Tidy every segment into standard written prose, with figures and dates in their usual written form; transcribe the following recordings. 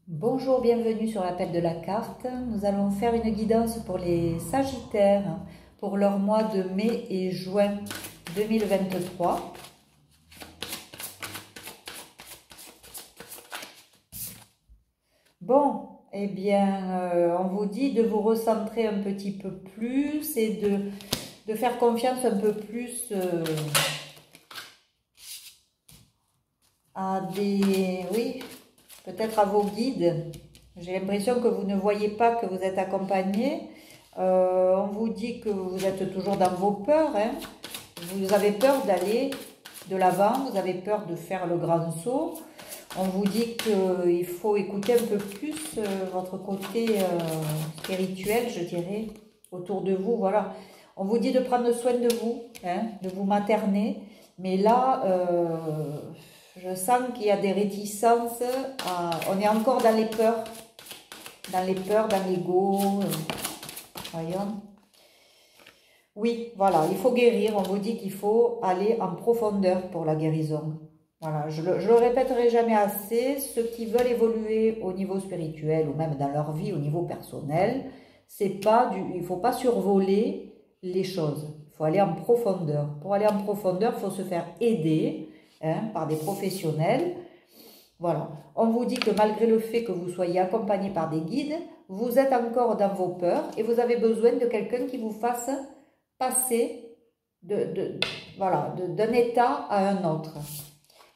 Bonjour, bienvenue sur l'appel de la carte. Nous allons faire une guidance pour les Sagittaires pour leur mois de mai et juin 2023. Bon, eh bien, on vous dit de vous recentrer un petit peu plus et de faire confiance un peu plus à des... Oui, peut-être à vos guides. J'ai l'impression que vous ne voyez pas que vous êtes accompagné. On vous dit que vous êtes toujours dans vos peurs. Hein. Vous avez peur d'aller de l'avant, vous avez peur de faire le grand saut. On vous dit qu'il faut écouter un peu plus votre côté spirituel, je dirais, autour de vous. Voilà. On vous dit de prendre soin de vous, hein, de vous materner. Mais là, je sens qu'il y a des réticences. On est encore dans les peurs, dans l'ego. Voyons. Oui, voilà, il faut guérir. On vous dit qu'il faut aller en profondeur pour la guérison. Voilà, je le répéterai jamais assez. Ceux qui veulent évoluer au niveau spirituel ou même dans leur vie au niveau personnel, il ne faut pas survoler les choses. Il faut aller en profondeur. Pour aller en profondeur, il faut se faire aider par des professionnels. Voilà. On vous dit que malgré le fait que vous soyez accompagné par des guides, vous êtes encore dans vos peurs et vous avez besoin de quelqu'un qui vous fasse passer d'un état à un autre.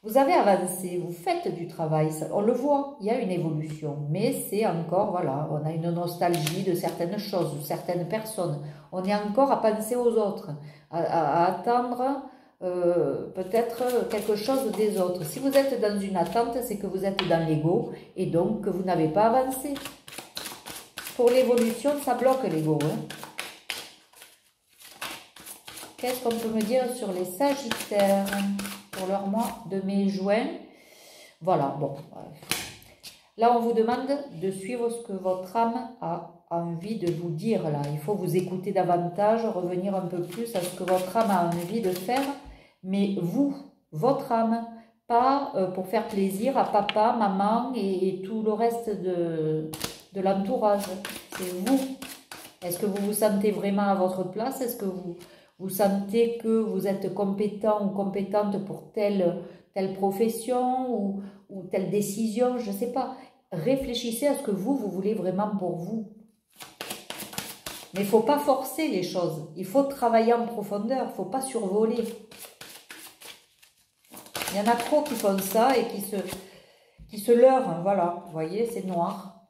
Vous avez avancé, vous faites du travail, on le voit, il y a une évolution, mais c'est encore, voilà, on a une nostalgie de certaines choses, de certaines personnes. On est encore à penser aux autres, à attendre peut-être quelque chose des autres. Si vous êtes dans une attente, c'est que vous êtes dans l'ego et donc que vous n'avez pas avancé. Pour l'évolution, ça bloque l'ego. Hein. Qu'est-ce qu'on peut me dire sur les Sagittaires pour leur mois de mai-juin? Voilà, bon. Là, on vous demande de suivre ce que votre âme a envie de vous dire. Là, il faut vous écouter davantage, revenir un peu plus à ce que votre âme a envie de faire. Mais vous, votre âme, pas pour faire plaisir à papa, maman et tout le reste de l'entourage. C'est vous. Est-ce que vous vous sentez vraiment à votre place? Est-ce que vous sentez que vous êtes compétent ou compétente pour telle profession ou telle décision? Je ne sais pas. Réfléchissez à ce que vous voulez vraiment pour vous. Mais il ne faut pas forcer les choses. Il faut travailler en profondeur. Il ne faut pas survoler. Il y en a trop qui font ça et qui se leurrent. Voilà, vous voyez, c'est noir.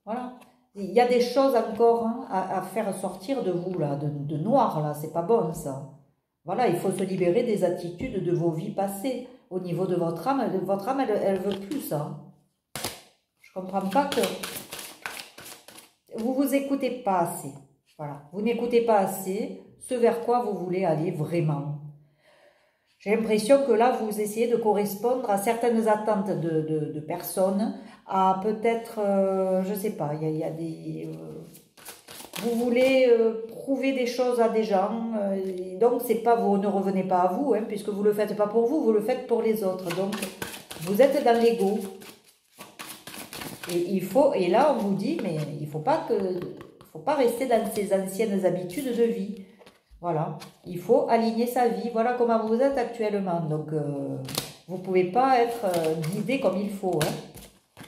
Voilà. Il y a des choses encore à faire sortir de vous, là, de noir, là. C'est pas bon, ça. Voilà, il faut se libérer des attitudes de vos vies passées. Au niveau de votre âme, elle veut plus ça. Je comprends pas que... Vous vous écoutez pas assez. Voilà, vous n'écoutez pas assez ce vers quoi vous voulez aller vraiment. J'ai l'impression que là, vous essayez de correspondre à certaines attentes de personnes, à peut-être, je ne sais pas, il y a des... vous voulez prouver des choses à des gens, donc c'est pas vous ne revenez pas à vous, hein, puisque vous ne le faites pas pour vous, vous le faites pour les autres. Donc, vous êtes dans l'ego. Et là, on vous dit, mais il ne faut pas rester dans ces anciennes habitudes de vie. Voilà, il faut aligner sa vie. Voilà comment vous êtes actuellement. Donc, vous ne pouvez pas être guidé comme il faut. Hein.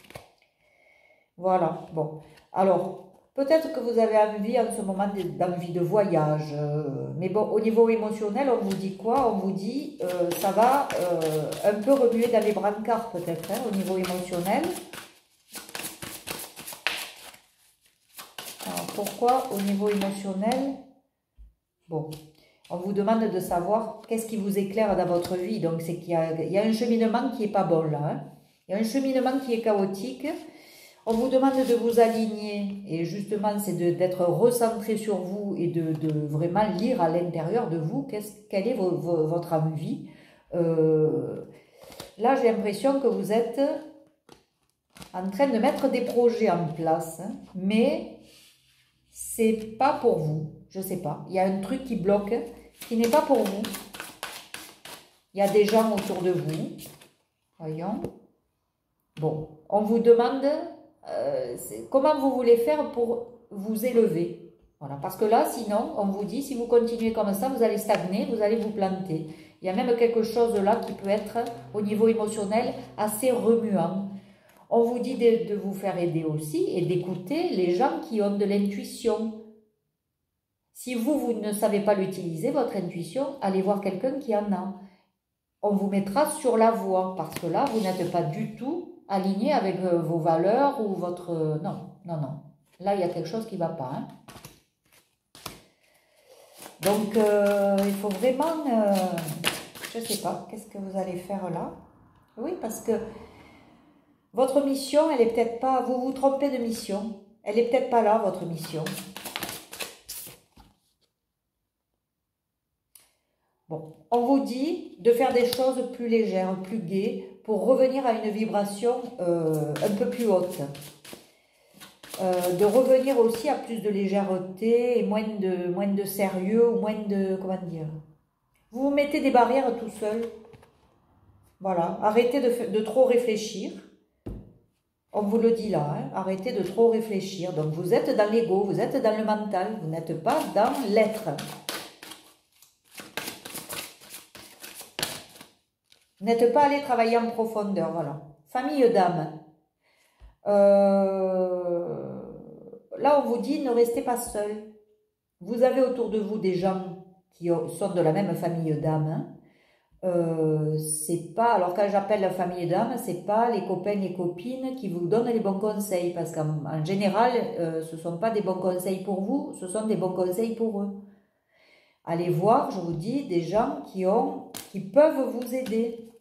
Voilà, bon. Alors, peut-être que vous avez envie en ce moment d'envie de voyage. Mais bon, au niveau émotionnel, on vous dit quoi? On vous dit, ça va un peu remuer dans les brancards peut-être, hein, au niveau émotionnel. Alors, pourquoi au niveau émotionnel? Bon, on vous demande de savoir qu'est-ce qui vous éclaire dans votre vie. Donc, c'est qu'il y a un cheminement qui n'est pas bon là. Hein. Il y a un cheminement qui est chaotique. On vous demande de vous aligner. Et justement, c'est d'être recentré sur vous et de vraiment lire à l'intérieur de vous quelle est votre envie. Là, j'ai l'impression que vous êtes en train de mettre des projets en place. Hein, mais c'est pas pour vous. Je ne sais pas, il y a un truc qui bloque, qui n'est pas pour vous. Il y a des gens autour de vous. Voyons. Bon, on vous demande comment vous voulez faire pour vous élever. Voilà, parce que là, sinon, on vous dit, si vous continuez comme ça, vous allez stagner, vous allez vous planter. Il y a même quelque chose là qui peut être, au niveau émotionnel, assez remuant. On vous dit de vous faire aider aussi et d'écouter les gens qui ont de l'intuition. Si vous ne savez pas l'utiliser, votre intuition, allez voir quelqu'un qui en a. On vous mettra sur la voie, parce que là, vous n'êtes pas du tout aligné avec vos valeurs ou votre... non, non, non. Là, il y a quelque chose qui ne va pas. Hein. Donc, il faut vraiment... je ne sais pas, qu'est-ce que vous allez faire là? Oui, parce que votre mission, elle est peut-être pas... Vous vous trompez de mission. Elle est peut-être pas là, votre mission. Bon, on vous dit de faire des choses plus légères, plus gaies, pour revenir à une vibration un peu plus haute. De revenir aussi à plus de légèreté et moins de sérieux, ou moins de... Comment dire? Vous vous mettez des barrières tout seul. Voilà, arrêtez de trop réfléchir. On vous le dit là, hein, arrêtez de trop réfléchir. Donc vous êtes dans l'ego, vous êtes dans le mental, vous n'êtes pas dans l'être. Vous n'êtes pas allé travailler en profondeur, voilà. Famille d'âme. Là, on vous dit, ne restez pas seul. Vous avez autour de vous des gens qui sont de la même famille d'âme. Hein. C'est pas, alors quand j'appelle la famille d'âme, c'est pas les copains et copines qui vous donnent les bons conseils, parce qu'en général, ce sont pas des bons conseils pour vous, ce sont des bons conseils pour eux. Allez voir, je vous dis, des gens qui peuvent vous aider.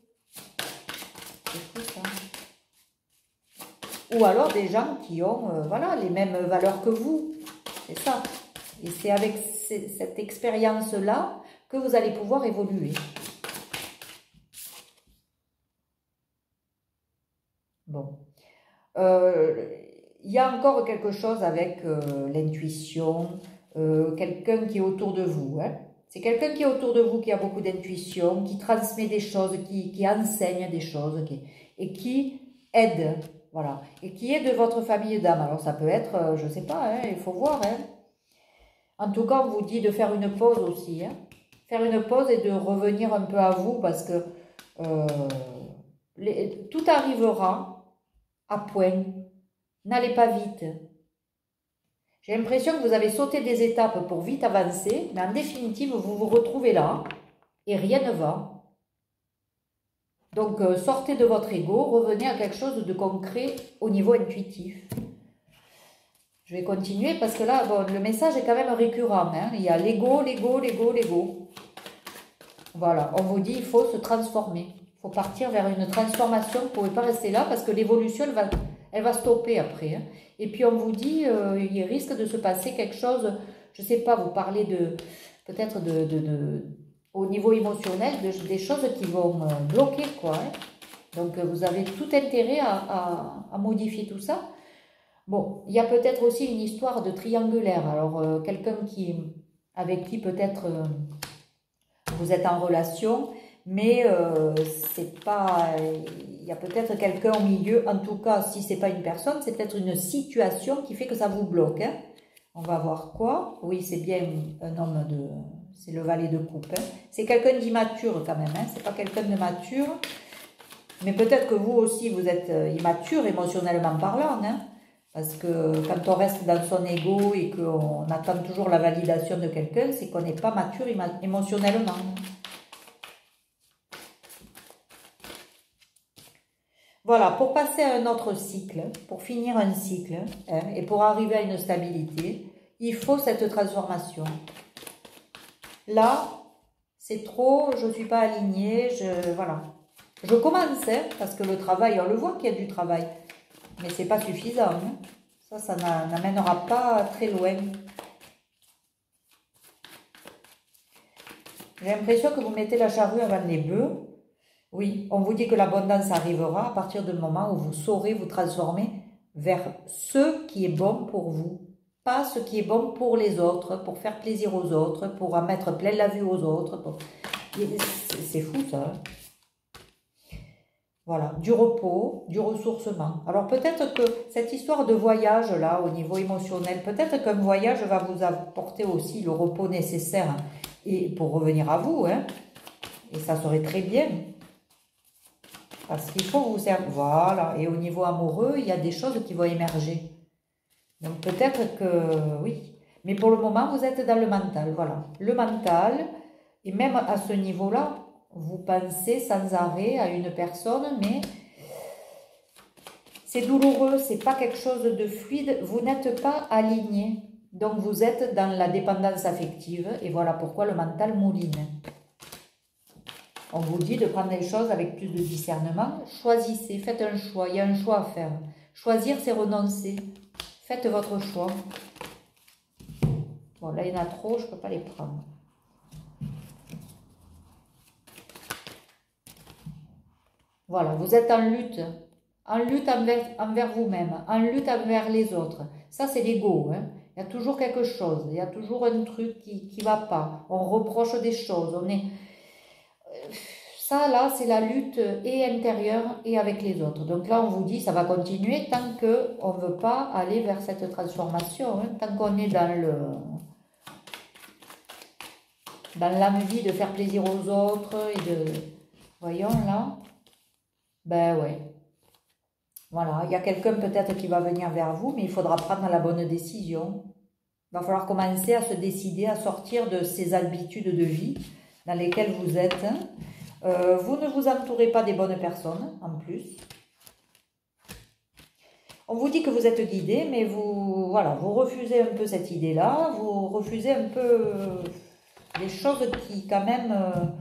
C'est tout ça. Ou alors des gens qui ont voilà, les mêmes valeurs que vous. C'est ça. Et c'est avec cette expérience-là que vous allez pouvoir évoluer. Bon. Il y a encore quelque chose avec l'intuition, quelqu'un qui est autour de vous. Hein. C'est quelqu'un qui est autour de vous, qui a beaucoup d'intuition, qui transmet des choses, qui enseigne des choses, et qui aide. Voilà. Et qui est de votre famille d'âme. Alors ça peut être, je ne sais pas, hein, il faut voir. Hein. En tout cas, on vous dit de faire une pause aussi. Hein. Faire une pause et de revenir un peu à vous parce que tout arrivera à point. N'allez pas vite. J'ai l'impression que vous avez sauté des étapes pour vite avancer, mais en définitive, vous vous retrouvez là et rien ne va. Donc, sortez de votre ego, revenez à quelque chose de concret au niveau intuitif. Je vais continuer parce que là, bon, le message est quand même récurrent. Hein. Il y a l'ego, l'ego, l'ego, l'ego. Voilà, on vous dit il faut se transformer. Il faut partir vers une transformation. Vous ne pouvez pas rester là parce que l'évolution, elle va stopper après. Hein. Et puis, on vous dit il risque de se passer quelque chose, je ne sais pas, vous parlez peut-être au niveau émotionnel, des choses qui vont bloquer, quoi. Hein. Donc, vous avez tout intérêt à modifier tout ça. Bon, il y a peut-être aussi une histoire de triangulaire. Alors, quelqu'un avec qui peut-être vous êtes en relation, mais c'est pas... Il y a peut-être quelqu'un au milieu. En tout cas, si c'est pas une personne, c'est peut-être une situation qui fait que ça vous bloque. Hein. On va voir quoi. Oui, c'est bien un homme de... C'est le valet de coupe. Hein. C'est quelqu'un d'immature quand même. Hein. C'est pas quelqu'un de mature. Mais peut-être que vous aussi, vous êtes immature émotionnellement parlant. Hein. Parce que quand on reste dans son ego et qu'on attend toujours la validation de quelqu'un, c'est qu'on n'est pas mature émotionnellement. Voilà, pour passer à un autre cycle, pour finir un cycle, hein, et pour arriver à une stabilité, il faut cette transformation. Là, c'est trop, je ne suis pas alignée, voilà. Je commence, hein, parce que le travail, on le voit qu'il y a du travail, mais ce n'est pas suffisant. Hein. Ça n'amènera pas très loin. J'ai l'impression que vous mettez la charrue avant les bœufs. Oui, on vous dit que l'abondance arrivera à partir du moment où vous saurez vous transformer vers ce qui est bon pour vous. Pas ce qui est bon pour les autres, pour faire plaisir aux autres, pour en mettre plein la vue aux autres. C'est fou ça. Hein. Voilà, du repos, du ressourcement. Alors peut-être que cette histoire de voyage là, au niveau émotionnel, peut-être qu'un voyage va vous apporter aussi le repos nécessaire et pour revenir à vous, hein, et ça serait très bien. Parce qu'il faut vous servir. Voilà, et au niveau amoureux, il y a des choses qui vont émerger. Donc peut-être que, oui. Mais pour le moment, vous êtes dans le mental, voilà. Le mental, et même à ce niveau-là, vous pensez sans arrêt à une personne, mais c'est douloureux, c'est pas quelque chose de fluide, vous n'êtes pas aligné. Donc vous êtes dans la dépendance affective, et voilà pourquoi le mental mouline. On vous dit de prendre les choses avec plus de discernement. Choisissez, faites un choix, il y a un choix à faire. Choisir, c'est renoncer. Faites votre choix. Bon, là, il y en a trop, je ne peux pas les prendre. Voilà, vous êtes en lutte envers vous-même, en lutte envers les autres. Ça, c'est l'ego, hein. Il y a toujours quelque chose, il y a toujours un truc qui ne va pas. On reproche des choses, on est... Ça, là, c'est la lutte et intérieure et avec les autres. Donc là, on vous dit, ça va continuer tant qu'on ne veut pas aller vers cette transformation, hein, tant qu'on est dans l'envie de faire plaisir aux autres et de... Voyons, là. Ben ouais. Voilà, il y a quelqu'un peut-être qui va venir vers vous, mais il faudra prendre la bonne décision. Il va falloir commencer à se décider à sortir de ces habitudes de vie dans lesquelles vous êtes. Vous ne vous entourez pas des bonnes personnes, en plus. On vous dit que vous êtes guidé, mais vous, voilà, vous refusez un peu cette idée-là. Vous refusez un peu les choses qui, quand même,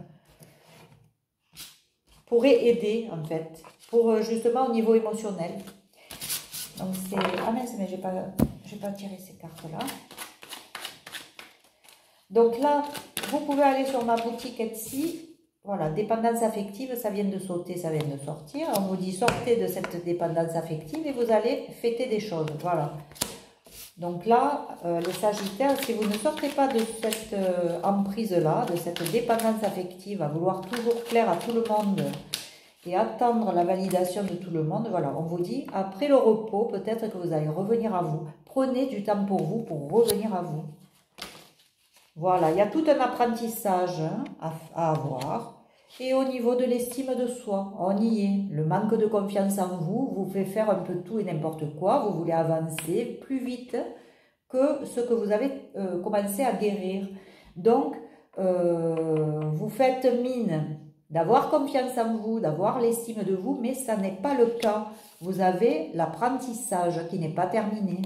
pourraient aider, en fait, pour justement au niveau émotionnel. Donc c'est... Ah mince, mais j'ai pas tiré ces cartes-là. Donc là, vous pouvez aller sur ma boutique Etsy. Voilà, dépendance affective, ça vient de sauter, ça vient de sortir. On vous dit sortez de cette dépendance affective et vous allez fêter des choses. Voilà. Donc là, les Sagittaires, si vous ne sortez pas de cette emprise-là, de cette dépendance affective, à vouloir toujours plaire à tout le monde et attendre la validation de tout le monde, voilà, on vous dit, après le repos, peut-être que vous allez revenir à vous. Prenez du temps pour vous, pour revenir à vous. Voilà, il y a tout un apprentissage, hein, à avoir. Et au niveau de l'estime de soi, on y est. Le manque de confiance en vous vous fait faire un peu tout et n'importe quoi. Vous voulez avancer plus vite que ce que vous avez commencé à guérir. Donc, vous faites mine d'avoir confiance en vous, d'avoir l'estime de vous, mais ça n'est pas le cas. Vous avez l'apprentissage qui n'est pas terminé.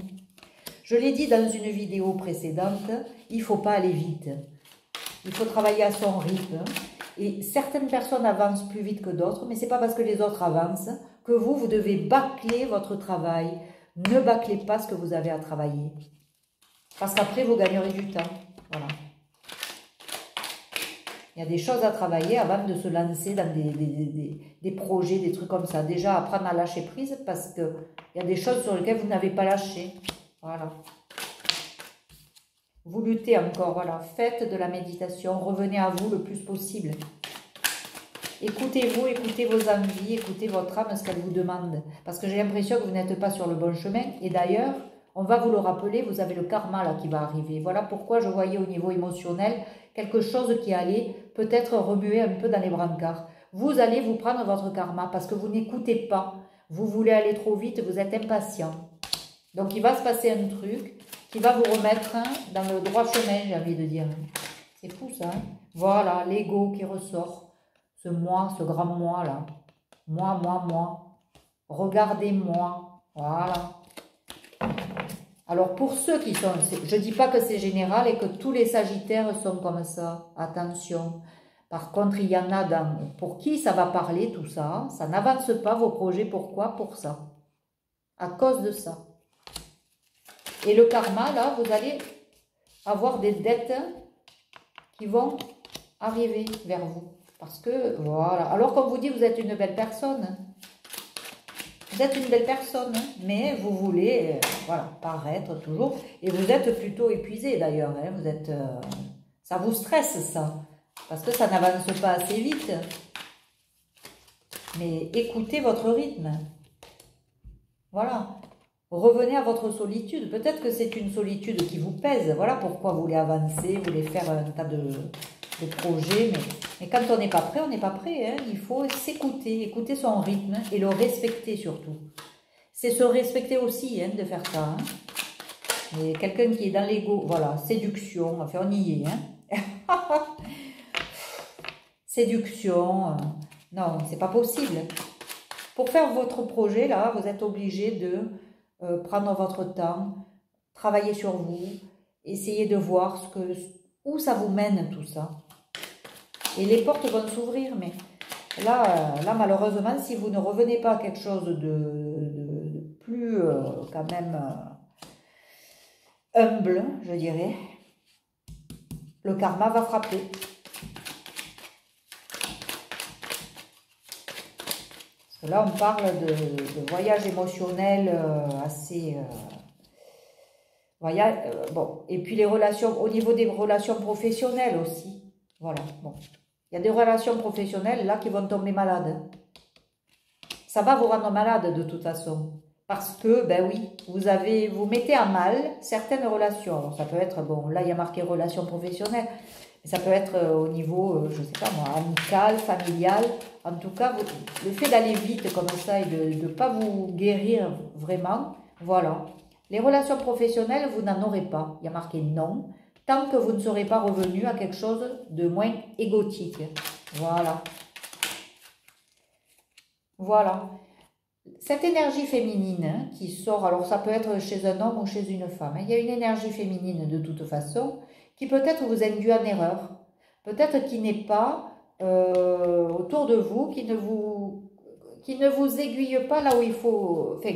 Je l'ai dit dans une vidéo précédente, il ne faut pas aller vite. Il faut travailler à son rythme. Et certaines personnes avancent plus vite que d'autres, mais ce n'est pas parce que les autres avancent que vous devez bâcler votre travail. Ne bâclez pas ce que vous avez à travailler. Parce qu'après, vous gagnerez du temps. Voilà. Il y a des choses à travailler avant de se lancer dans des projets, des trucs comme ça. Déjà, apprendre à lâcher prise parce qu'il y a des choses sur lesquelles vous n'avez pas lâché. Voilà. Vous luttez encore, voilà. Faites de la méditation, revenez à vous le plus possible. Écoutez-vous, écoutez vos envies, écoutez votre âme, ce qu'elle vous demande. Parce que j'ai l'impression que vous n'êtes pas sur le bon chemin. Et d'ailleurs, on va vous le rappeler, vous avez le karma là qui va arriver. Voilà pourquoi je voyais au niveau émotionnel quelque chose qui allait peut-être remuer un peu dans les brancards. Vous allez vous prendre votre karma parce que vous n'écoutez pas. Vous voulez aller trop vite, vous êtes impatient. Donc, il va se passer un truc qui va vous remettre dans le droit chemin, j'ai envie de dire. C'est fou, ça. Hein, voilà, l'ego qui ressort. Ce moi, ce grand moi, là. Moi, moi, moi. Regardez-moi. Voilà. Alors, pour ceux qui sont... Je ne dis pas que c'est général et que tous les Sagittaires sont comme ça. Attention. Par contre, il y en a pour qui ça va parler, tout ça. Ça n'avance pas vos projets. Pourquoi? Pour ça. À cause de ça. Et le karma, là, vous allez avoir des dettes qui vont arriver vers vous. Parce que, voilà. Alors qu'on vous dit, vous êtes une belle personne. Vous êtes une belle personne, mais vous voulez, voilà, paraître toujours. Et vous êtes plutôt épuisé, d'ailleurs. Hein, vous êtes, ça vous stresse, ça. Parce que ça n'avance pas assez vite. mais écoutez votre rythme. Voilà. Revenez à votre solitude. Peut-être que c'est une solitude qui vous pèse. Voilà pourquoi vous voulez avancer, vous voulez faire un tas de projets. Mais quand on n'est pas prêt, on n'est pas prêt. Hein. Il faut s'écouter, écouter son rythme et le respecter surtout. C'est se respecter aussi de faire ça. Hein. Mais quelqu'un qui est dans l'ego, voilà, séduction, enfin on y est. Hein. Séduction, non, c'est pas possible. Pour faire votre projet, là, vous êtes obligé de prendre votre temps, travailler sur vous, essayer de voir où ça vous mène tout ça. Et les portes vont s'ouvrir, mais là, malheureusement, si vous ne revenez pas à quelque chose de plus quand même humble, je dirais, le karma va frapper. Parce que là, on parle de voyage émotionnel assez... bon, et puis les relations, au niveau des relations professionnelles aussi. Voilà, bon. Il y a des relations professionnelles là qui vont tomber malades. Ça va vous rendre malade de toute façon. Parce que, ben oui, vous mettez à mal certaines relations. Alors, ça peut être, bon, là il y a marqué relations professionnelles. Mais ça peut être au niveau, je ne sais pas moi, amical, familial. En tout cas, le fait d'aller vite comme ça et de ne pas vous guérir vraiment, voilà. Les relations professionnelles, vous n'en aurez pas. Il y a marqué non, tant que vous ne serez pas revenu à quelque chose de moins égotique. Voilà. Voilà. Cette énergie féminine qui sort, alors ça peut être chez un homme ou chez une femme. Il y a une énergie féminine de toute façon qui peut-être vous induit en erreur. Peut-être qui n'est pas autour de vous, qui ne vous aiguille pas là où il faut... Enfin,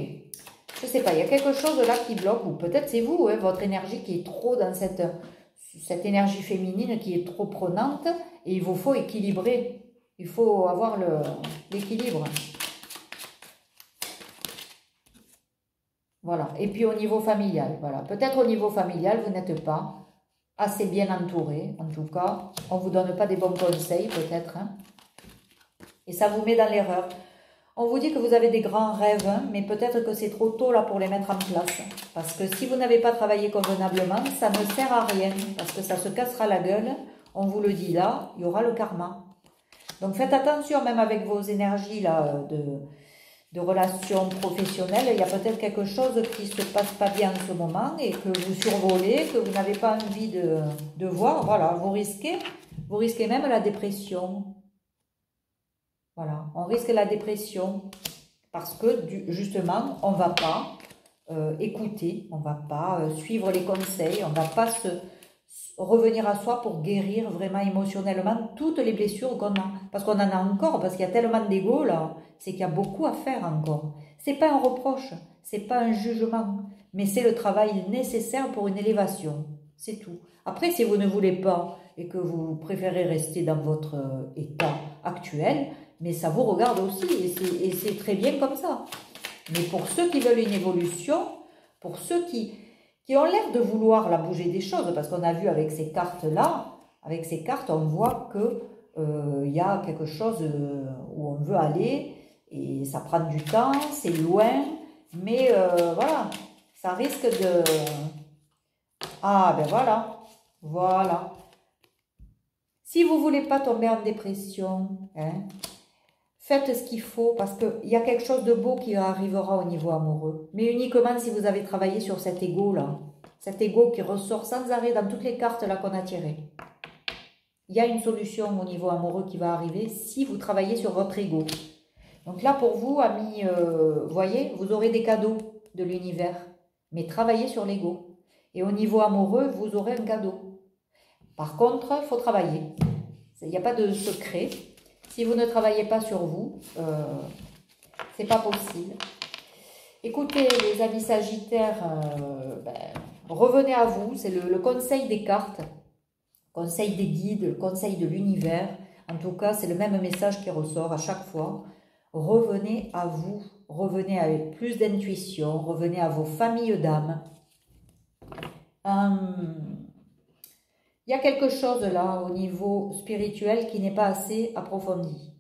je sais pas, il y a quelque chose là qui bloque, ou peut-être c'est vous, votre énergie qui est trop dans cette énergie féminine qui est trop prenante, et il vous faut équilibrer. Il faut avoir l'équilibre. Voilà. Et puis au niveau familial, voilà. Peut-être au niveau familial, vous n'êtes pas assez bien entouré. En tout cas, on ne vous donne pas des bons conseils, peut-être. Hein. Et ça vous met dans l'erreur. On vous dit que vous avez des grands rêves, hein, mais peut-être que c'est trop tôt là pour les mettre en place. Parce que si vous n'avez pas travaillé convenablement, ça ne sert à rien. Parce que ça se cassera la gueule. On vous le dit là, il y aura le karma. Donc faites attention même avec vos énergies là de relations professionnelles, il y a peut-être quelque chose qui ne se passe pas bien en ce moment et que vous survolez, que vous n'avez pas envie de voir. Voilà, vous risquez même la dépression. Voilà, on risque la dépression parce que justement, on ne va pas écouter, on ne va pas suivre les conseils, on ne va pas revenir à soi pour guérir vraiment émotionnellement toutes les blessures qu'on a. Parce qu'on en a encore, parce qu'il y a tellement d'ego là, c'est qu'il y a beaucoup à faire encore. C'est pas un reproche, c'est pas un jugement, mais c'est le travail nécessaire pour une élévation. C'est tout. Après, si vous ne voulez pas et que vous préférez rester dans votre état actuel, mais ça vous regarde aussi et c'est très bien comme ça. Mais pour ceux qui veulent une évolution, pour ceux qui ont l'air de vouloir la bouger des choses, parce qu'on a vu avec ces cartes-là, avec ces cartes, on voit que y a quelque chose où on veut aller, et ça prend du temps, c'est loin, mais voilà, ça risque de... Ah, ben voilà, voilà. Si vous ne voulez pas tomber en dépression, hein, faites ce qu'il faut, parce qu'il y a quelque chose de beau qui arrivera au niveau amoureux. Mais uniquement si vous avez travaillé sur cet ego-là. Cet ego qui ressort sans arrêt dans toutes les cartes là qu'on a tirées. Il y a une solution au niveau amoureux qui va arriver si vous travaillez sur votre ego. Donc là, pour vous, amis, voyez, vous aurez des cadeaux de l'univers. Mais travaillez sur l'ego. Et au niveau amoureux, vous aurez un cadeau. Par contre, il faut travailler. Il n'y a pas de secret. Si vous ne travaillez pas sur vous, c'est pas possible. Écoutez, les amis sagittaires, revenez à vous. C'est le conseil des cartes, conseil des guides, le conseil de l'univers. En tout cas, c'est le même message qui ressort à chaque fois. Revenez à vous. Revenez avec plus d'intuition. Revenez à vos familles d'âme. Il y a quelque chose là au niveau spirituel qui n'est pas assez approfondi.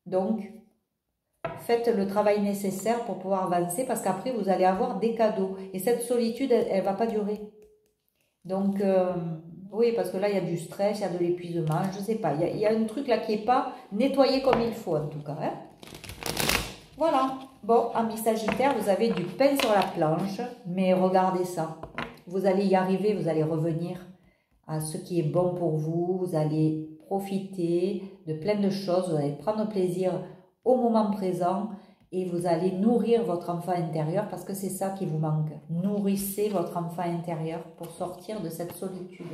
Donc, faites le travail nécessaire pour pouvoir avancer parce qu'après, vous allez avoir des cadeaux. Et cette solitude, elle ne va pas durer. Donc, oui, parce que là, il y a du stress, il y a de l'épuisement, je ne sais pas. Il y a un truc là qui n'est pas nettoyé comme il faut, en tout cas. Hein. Voilà. Bon, amis Sagittaires, vous avez du pain sur la planche, mais regardez ça. Vous allez y arriver, vous allez revenir à ce qui est bon pour vous. Vous allez profiter de plein de choses, vous allez prendre plaisir au moment présent et vous allez nourrir votre enfant intérieur parce que c'est ça qui vous manque. Nourrissez votre enfant intérieur pour sortir de cette solitude.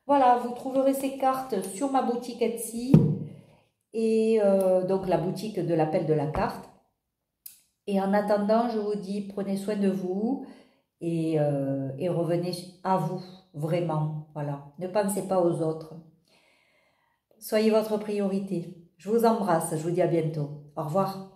Voilà, vous trouverez ces cartes sur ma boutique Etsy et donc la boutique de l'appel de la carte. Et en attendant, je vous dis, prenez soin de vous et revenez à vous, vraiment. Voilà, ne pensez pas aux autres. Soyez votre priorité. Je vous embrasse, je vous dis à bientôt. Au revoir.